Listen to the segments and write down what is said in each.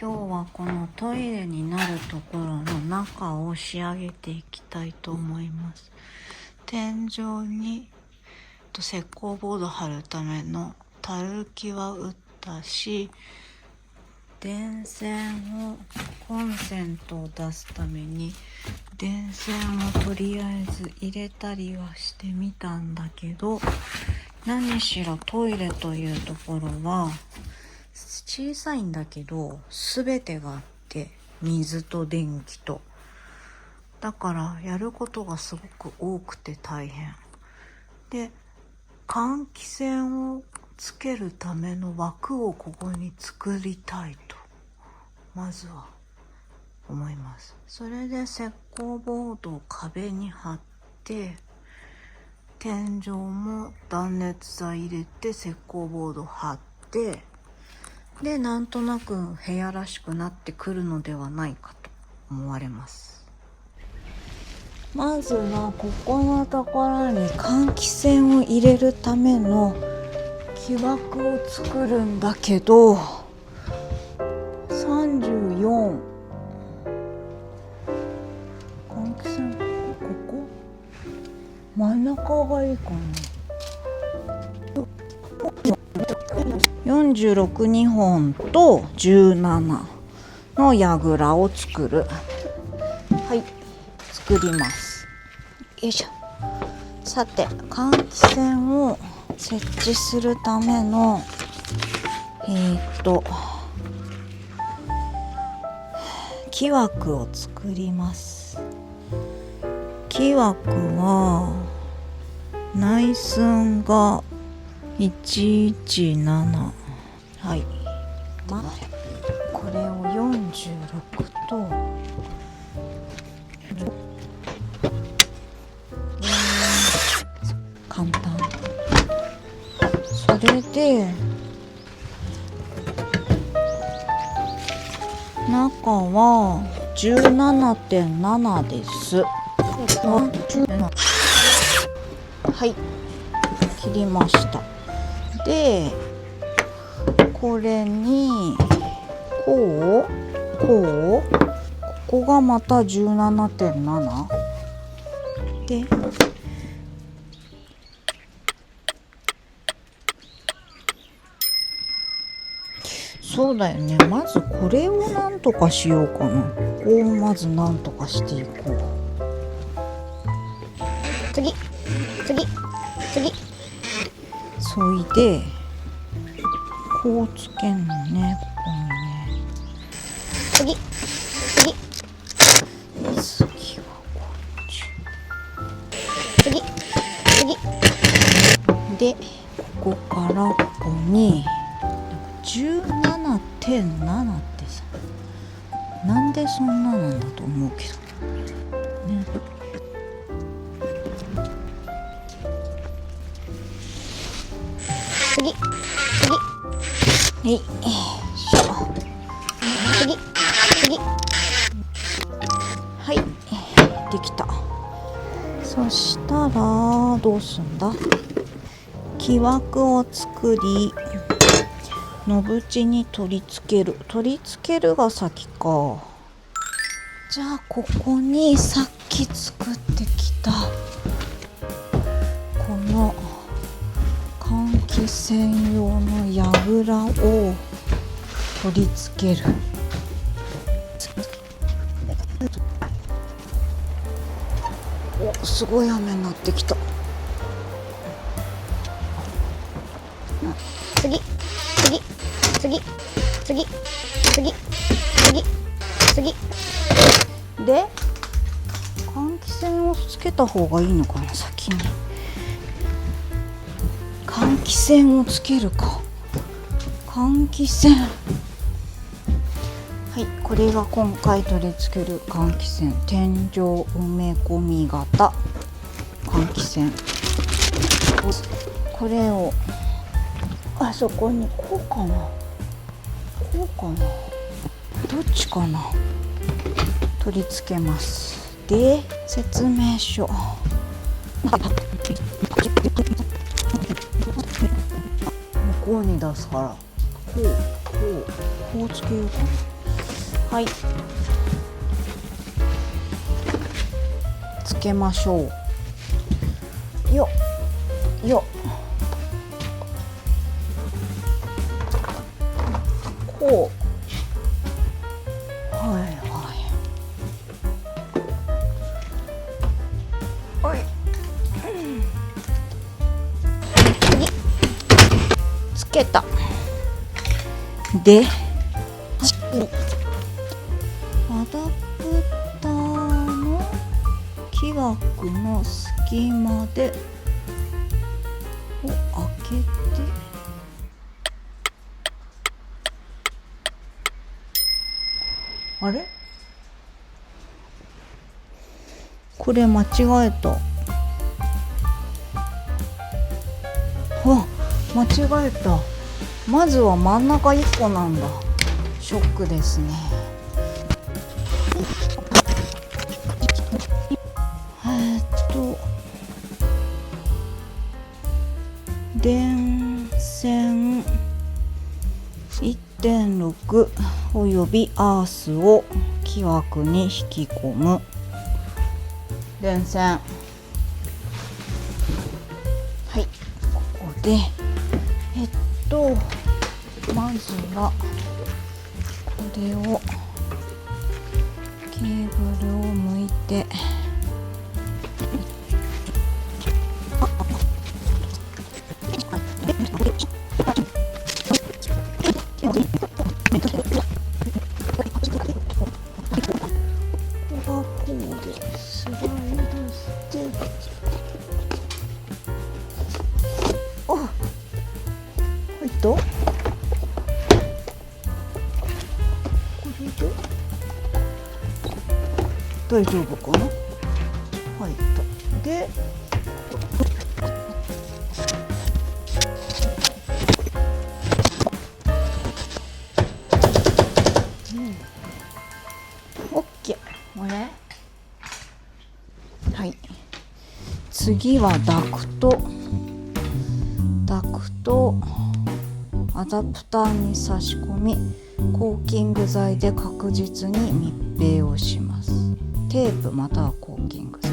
今日はこのトイレになるところの中を仕上げていきたいと思います。天井に石膏ボード貼るためのたるきは打ったし、電線をコンセントを出すために電線をとりあえず入れたりはしてみたんだけど、何しろトイレというところは小さいんだけど全てがあって、水と電気と、だからやることがすごく多くて大変で、換気扇をつけるための枠をここに作りたいとまずは思います。それで石膏ボードを壁に貼って、天井も断熱材入れて石膏ボード貼って、でなんとなく部屋らしくなってくるのではないかと思われます。まずはここのところに換気扇を入れるための木枠を作るんだけど、34換気扇ここ真ん中がいいかな。46、2本と17の櫓を作る。はい、作ります。よいしょ。さて、換気扇を設置するための木枠を作ります。木枠は内寸が117、はい、これを46と簡単。それで中は 17.7 です。はい、切りました。でこれにここがまた 17.7 で、そうだよね。まずこれをなんとかしようかな。ここをまずなんとかしていこう。次そいでこうつけんのね、ここにね。次はこっち。次でここからここに 17.7 ってさ、なんでそんななんだと思うけどね。次はい、次はい、できた。そしたらどうすんだ。木枠を作り、野縁に取り付けるが先か。じゃあここにさっき作ってきたこの換気扇用の櫓を取り付ける。お、すごい雨になってきた。次で換気扇をつけた方がいいのかな。先に換気扇をつけるか。換気扇、はい、これが今回取り付ける換気扇。天井埋め込み型換気扇。これをあそこにこうかな、こうかな、どっちかな、取り付けます。で、説明書向こうに出すから、こうつけようかな。はい、つけましょう。よっよっ、こう、はいはい、つけた。で、アダプターの木枠の隙間でを開けて、あれ、これ間違えた。あ、間違えた。まずは真ん中1個なんだ。ショックですね。電線 1.6 およびアースを木枠に引き込む。電線、はい、ここでまずはこれをケーブルを向いて、スライドして、あ、入った。これで大丈夫かな。入った。で、オッケー。これ、はい、次はダクトをアダプターに差し込み、コーキング剤で確実に密閉をします。テープまたはコーキング剤。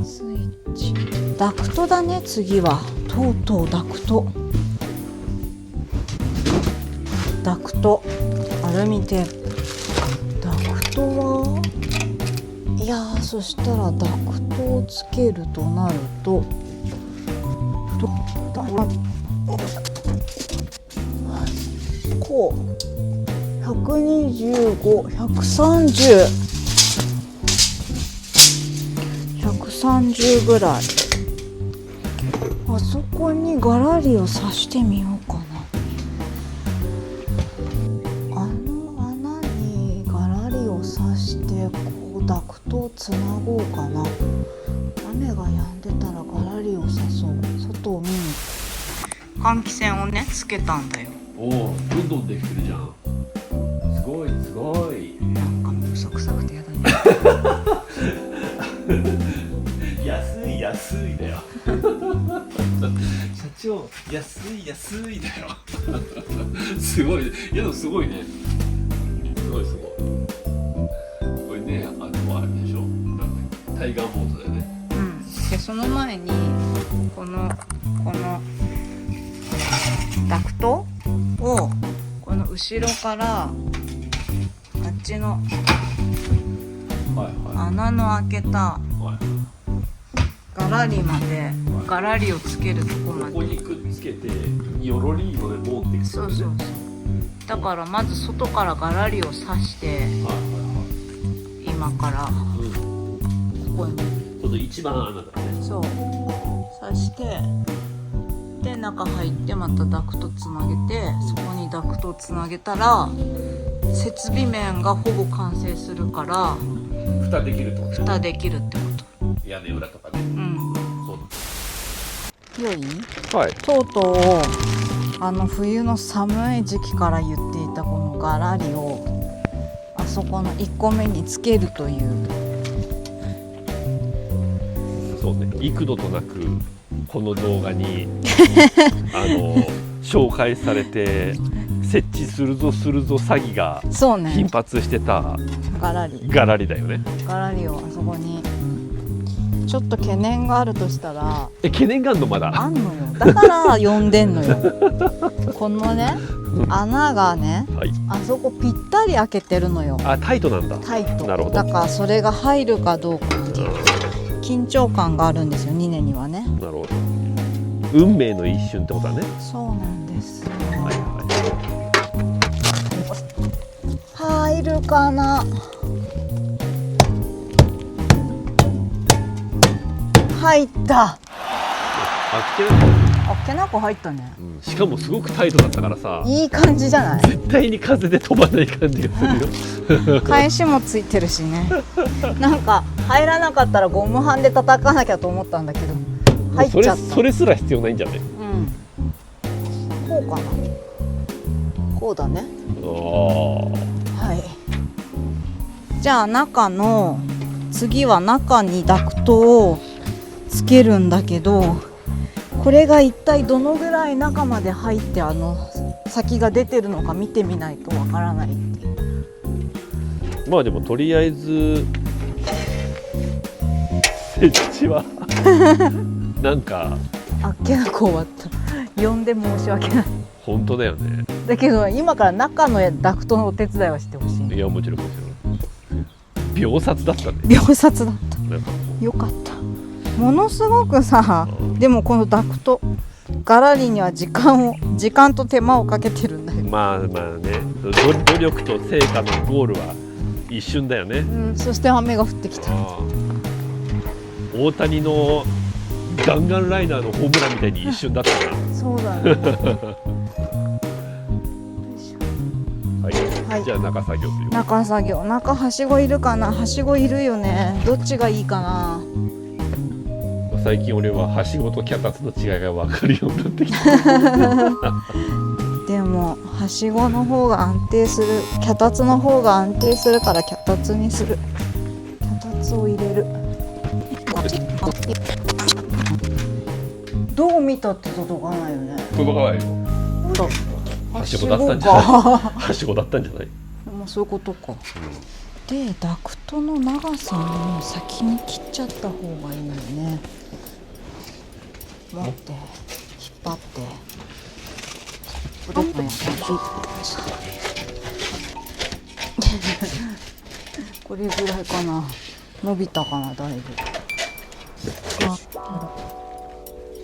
スイッチ、ダクトだね。次はとうとうダクトアルミテープ。ダクトは、いやー、そしたらダクトをつけるとなると、こう125、130ぐらい。あそこにガラリを刺してみようかな。あの穴にガラリを刺してこうダクトをつなごうかな。雨が止んでたらガラリを刺そう。外を見に換気扇をねつけたんだよ。おお、どんどんできてるじゃん。すごいすごい。なんかもう嘘くさくてやだね。安いだよ。社長、安いだよ。すごい。いやでもすごいね。すごい。これね、あれでしょ。タイガーボートだよね。うん。でその前にこのダクトをこの後ろからあっちの穴の開けたガラリまで、ガラリをつけるとこまで、ここにくっつけてよろりので持っていく、ね、そうだからまず外からガラリを刺して、今からここにこっど、一番穴だね。そう刺してで中入ってまたダクトつなげてそこにダクトをつなげたら設備面がほぼ完成するから蓋できるってことね。蓋できるってこと。屋根裏とかね。そう良い？だ。はい。とうとう冬の寒い時期から言っていたこのガラリをあそこの1個目につけるという。そうね。幾度となくこの動画に紹介されて設置するぞ詐欺がそうね頻発してたガラリだよね。ガラリをあそこにちょっと懸念があるとしたら懸念があんのまだあんのよ。だから呼んでんのよこのね穴がね、はい、あそこぴったり開けてるのよ。あ、タイトなんだ。タイト。なるほど。だからそれが入るかどうかっていう緊張感があるんですよ、ニネにはね。なるほど。運命の一瞬ってことだね。そうなんです。はいはい。入るかな。入った。あっけなく入ったね、しかもすごくタイトだったからさ、いい感じじゃない？絶対に風で飛ばない感じがするよ返しもついてるしねなんか入らなかったらゴムハンで叩かなきゃと思ったんだけど入っちゃった。それすら必要ないんじゃない？こうかな。こうだね。はい。じゃあ次は中にダクトをつけるんだけど、これが一体どのぐらい中まで入って先が出てるのか見てみないとわからないっていう。まあでもとりあえず設置はなんかあっけなく終わった。呼んで申し訳ない。本当だよね。だけど今から中のダクトのお手伝いはしてほしい。いや、もちろん秒殺だったね。秒殺だった。なんかよかった。ものすごくさ、でもこのダクトガラリには時間と手間をかけてるんだよ。まあね、努力と成果のゴールは一瞬だよね。そして雨が降ってきた。大谷のガンガンライナーのホームランみたいに一瞬だったな。そうだねはい、じゃあ中作業という。中作業。中はしごいるかな。はしごいるよね。どっちがいいかな。最近俺ははしごと脚立の違いが分かるようになってきたでもはしごの方が安定する、脚立の方が安定するから脚立にする。脚立を入れる。どう見たって届かないよね。届かないよ。はしごだったんじゃない？はしごだったんじゃない？まあそういうことか。でダクトの長さも先に切っちゃった方がいいよね。持って引っ張ってこれぐらいかな。伸びたかな、だいぶ。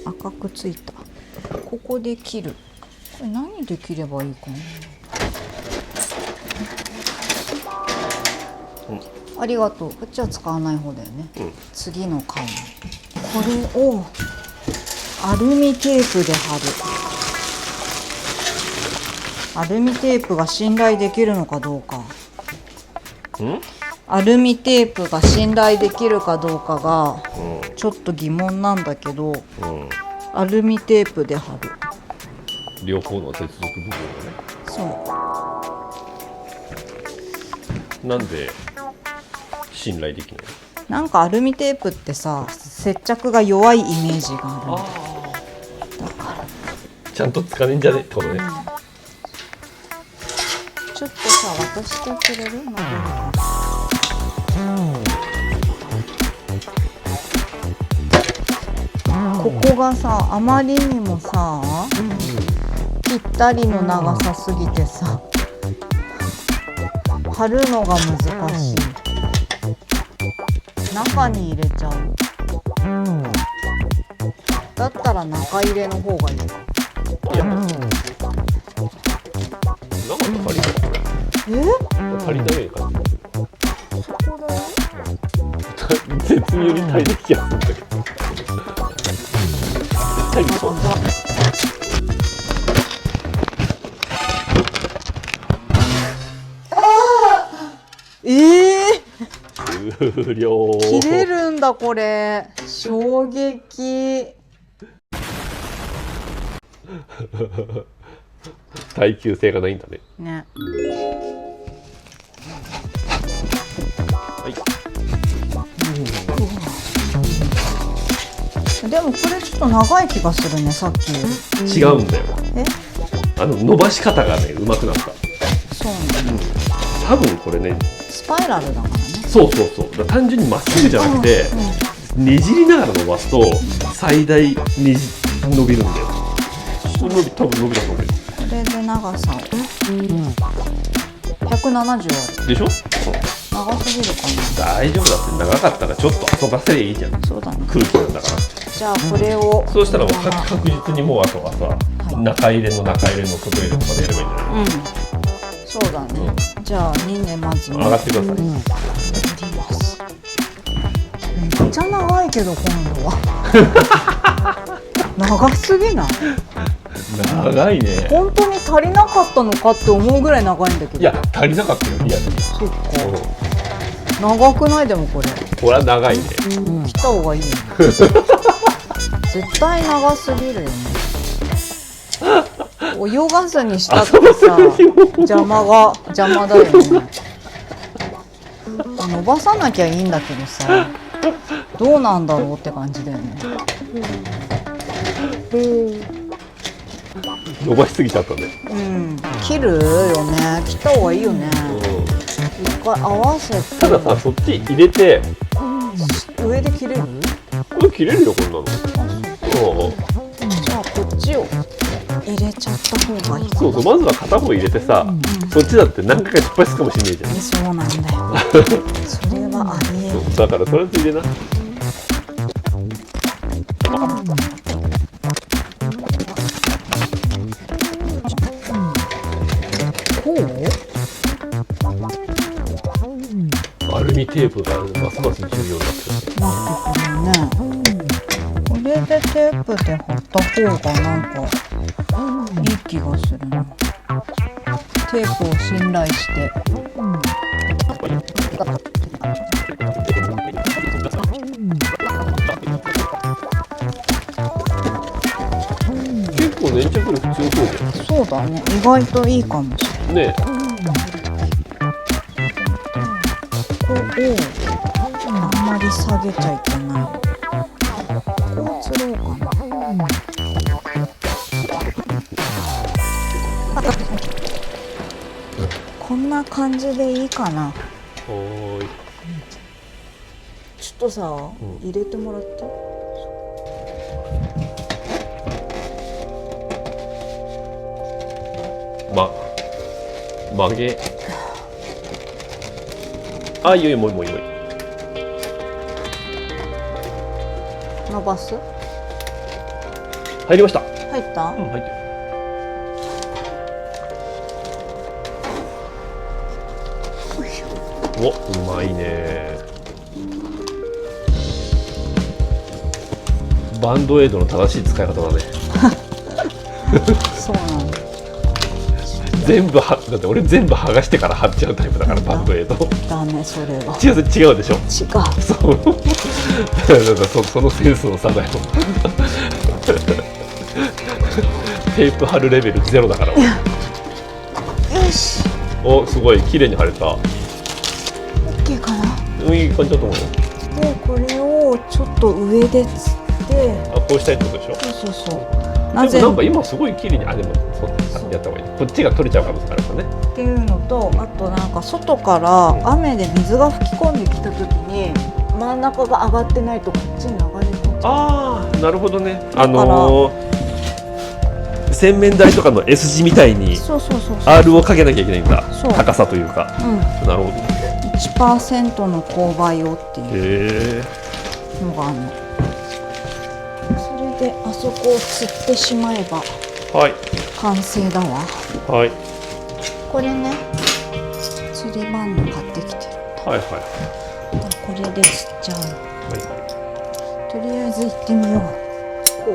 赤くついた。ここで切る。これ何で切ればいいかな。ありがとう。こっちは使わない方だよね。次の缶。これをアルミテープで貼る。アルミテープが信頼できるのかどうか。アルミテープが信頼できるかどうかがちょっと疑問なんだけど、アルミテープで貼る。両方の接続部分がね。そう。なんで信頼できない？なんかアルミテープってさ、接着が弱いイメージがある。だからちゃんとつかねえんじゃねってことね。ちょっとさ、渡してくれる？ここがさ、あまりにもさ、ぴったりの長さすぎてさ、貼るのが難しい。中に入れちゃう。だったら中入れの方がいいか。いや、中足りないこれ。足りない感じ。そこだよ。説君より大敵気がするんだけど。絶対そう。終了。切れるんだこれ。衝撃。耐久性がないんだね。ね。はい。でもこれちょっと長い気がするね、さっき。違うんだよ。え？伸ばし方がね、上手くなった。そうなんだ。多分これね、スパイラルだからね。そうそうそう。だから単純にまっすぐじゃなくて、ねじりながら伸ばすと最大伸びるんだよ。多分伸びたと思うよ。これで長さを170あるでしょ？長すぎるか大丈夫だって。長かったらちょっと遊ばせりゃいいじゃん。な。そうだね。空気なんだから。じゃあこれをそうしたらもう確実にもうあとはさ、中入れの中入れの外入れとかでやればいいんじゃない？うん、そうだね。じゃあ2年まず上がってください。やります。めっちゃ長いけど今度は長すぎない？長いね。本当に足りなかったのかって思うぐらい長いんだけど。いや足りなかったよリアルに。そっか。長くない？でもこれ。これは長いね。切った方がいいよね。絶対長すぎるよね。泳がずにしたってさ、邪魔だよね。伸ばさなきゃいいんだけどさ、どうなんだろうって感じだよね。伸ばしすぎちゃったね。うん、切るよね。切った方がいいよね。一回合わせて。たださ、そっち入れて上で切れる？これ切れるよこんなの。じゃあこっちを入れちゃった方がいいかな。そうそう、まずは片方入れてさ、そっちだって何回か失敗するかもしれないじゃん。そうなんだよ。それはありえる。だからそれついでな。こう？アルミテープがますます重要になってる。なってくるね。これでテープで貼った方がなんかいい気がするな。テープを信頼して。結構粘着力強そうじゃん。そうだね。意外といいかもしれない。ねここをあんまり下げちゃいけない。こうつろうかな。こんな感じでいいかな。おーい。ちょっとさ、入れてもらって。曲げ。あ、いいよ、もういい。伸ばす？入りました。入った？入ってる。お、うまいね。バンドエイドの正しい使い方だね。そうなんだ。だって俺全部剥がしてから貼っちゃうタイプだから、バンドエイド。ダメ、それは。違うでしょ。違う。そう。そのセンスの差だよ。テープ貼るレベルゼロだから。よし。お、すごい綺麗に貼れた。オッケーかな。いい感じだと思うよ。で、これをちょっと上でつって。あ、こうしたいってことでしょ。そう。でもなんか今すごい綺麗に、でもそうやった方がいい。こっちが取れちゃう可能性あるからね。っていうのと、あとなんか外から雨で水が吹き込んできた時に真ん中が上がってないとこっちに流れ込んじゃう。ああ、なるほどね。洗面台とかの S 字みたいにそう R をかけなきゃいけないんだ。そう高さというか。なるほど。1% の勾配をっていうのがあるの。それであそこを釣ってしまえば完成だわ。はい。これね、釣りバンド買ってきてる。はい。これで釣っちゃうの。はい。とりあえず行ってみよう。こう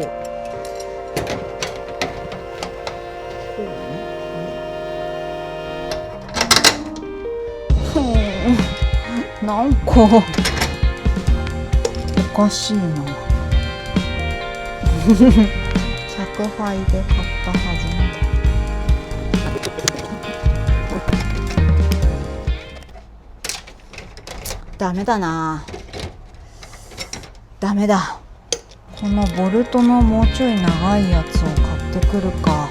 ね。なんかおかしいな。100杯で買ったはずなんだ。ダメだな。ダメだ。このボルトのもうちょい長いやつを買ってくるか。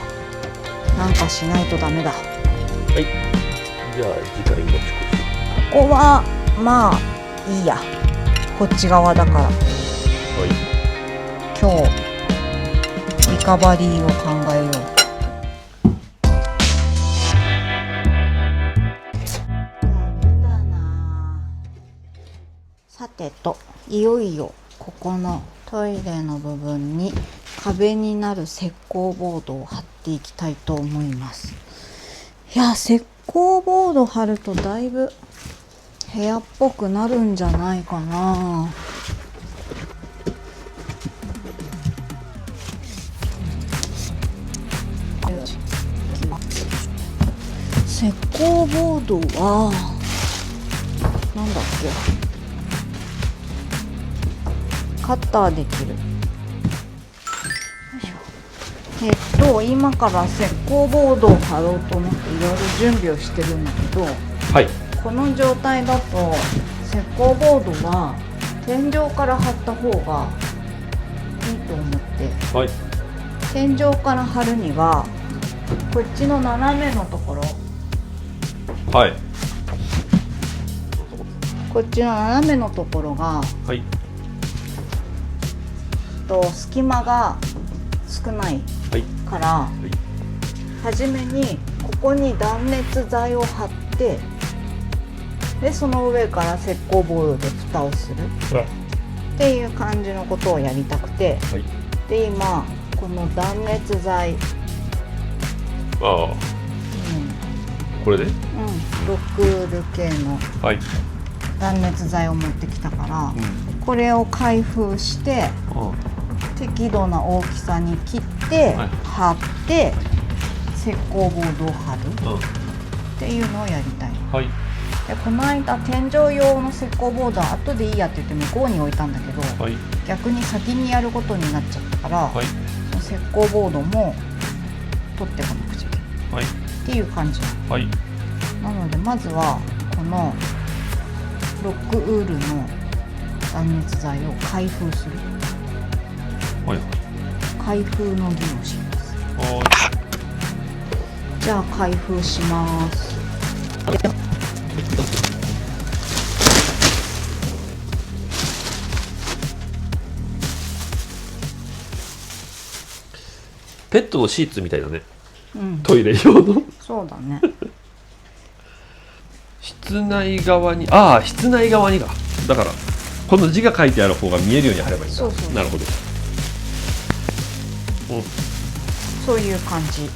なんかしないとダメだ。はい。じゃあ次回持ち越し。ここはまあいいや。こっち側だから。はい。今日リカバリーを考えよう。さてと、いよいよここのトイレの部分に壁になる石膏ボードを貼っていきたいと思います。いや、石膏ボード貼るとだいぶ部屋っぽくなるんじゃないかな。石膏ボードはなんだっけ、カッターできる。今から石膏ボードを貼ろうと思っていろいろ準備をしてるんだけど、はい。この状態だと石膏ボードは天井から貼った方がいいと思って、はい。天井から貼るにはこっちの斜めのところ、はい。こっちの斜めのところがはい。隙間が少ないはい。から、はい。初めにここに断熱材を貼って、でその上から石膏ボードで蓋をするっていう感じのことをやりたくて、はい。で今この断熱材、ああ、これで。ロックール系のはい。断熱材を持ってきたから、うん。これを開封してあ適度な大きさに切って、はい貼って石膏ボードを貼るあ。っていうのをやりたい。はい。でこの間天井用の石膏ボードは後でいいやって言って向こうに置いたんだけど、はい。逆に先にやることになっちゃったから、はい。その石膏ボードも取ってこなくちゃいけないはい。っていう感じはい。なので、まずはこのロックウールの断熱材を開封する。はい。開封の儀をします。はじゃあ開封します。ペットのシーツみたいだね。うん、トイレ用の。そうだね。室内側に、ああ、室内側にか。だからこの字が書いてある方が見えるように貼ればいいんだ。そうそう。なるほど。うん。そういう感じ。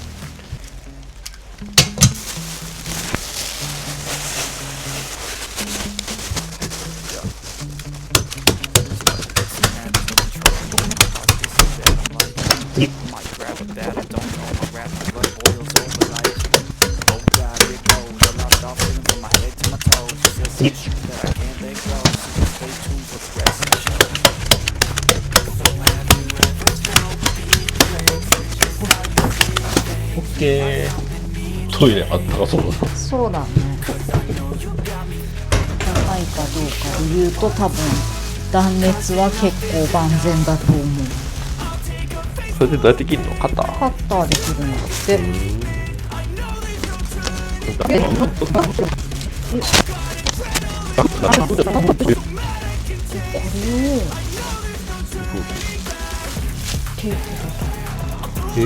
オッケー。トイレあったかそうだな。そうだね。高いかどうかで言うと多分断熱は結構万全だと思う。それでどうやって切るの？カッター？カッターで切るんだって。これをテープへえ。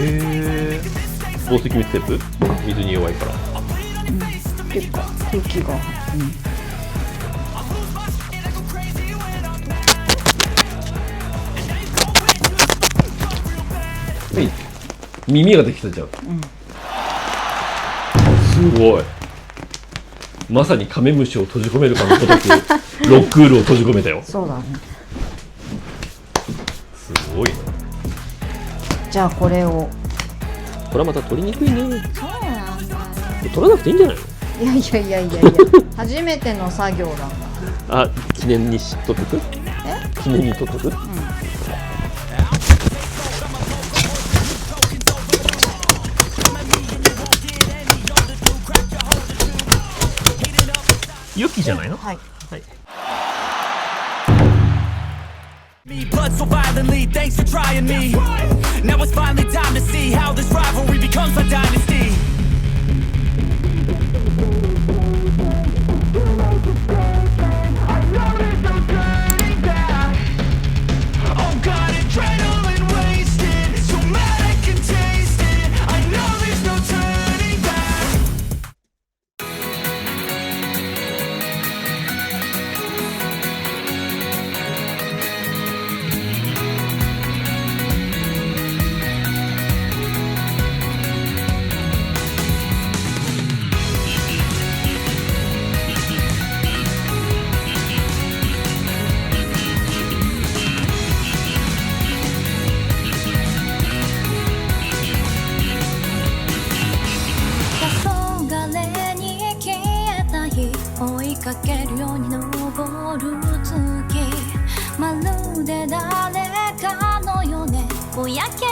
防水密テープ？水に弱いから。っていうか空気が、耳ができたじゃん。すごい。まさにカメムシを閉じ込めるかのごとくロックールを閉じ込めたよ。そうだね。すごい。じゃあこれを。これはまた取りにくいね。そうなんだ。取らなくていいんじゃないの？いやいやいやいやいや初めての作業だから。あ、記念に取っとく？記念に取っとく？ユキじゃないの？はい。はい。Blood so violently, thanks for trying me. Now it's finally time to see how this rivalry becomes a dynasty. I know there's no turning back. Oh God, adrenaline wasted, so mad I can taste it. I know there's no turning back.「追いかけるように昇る月」「まるで誰かのようねぼやけ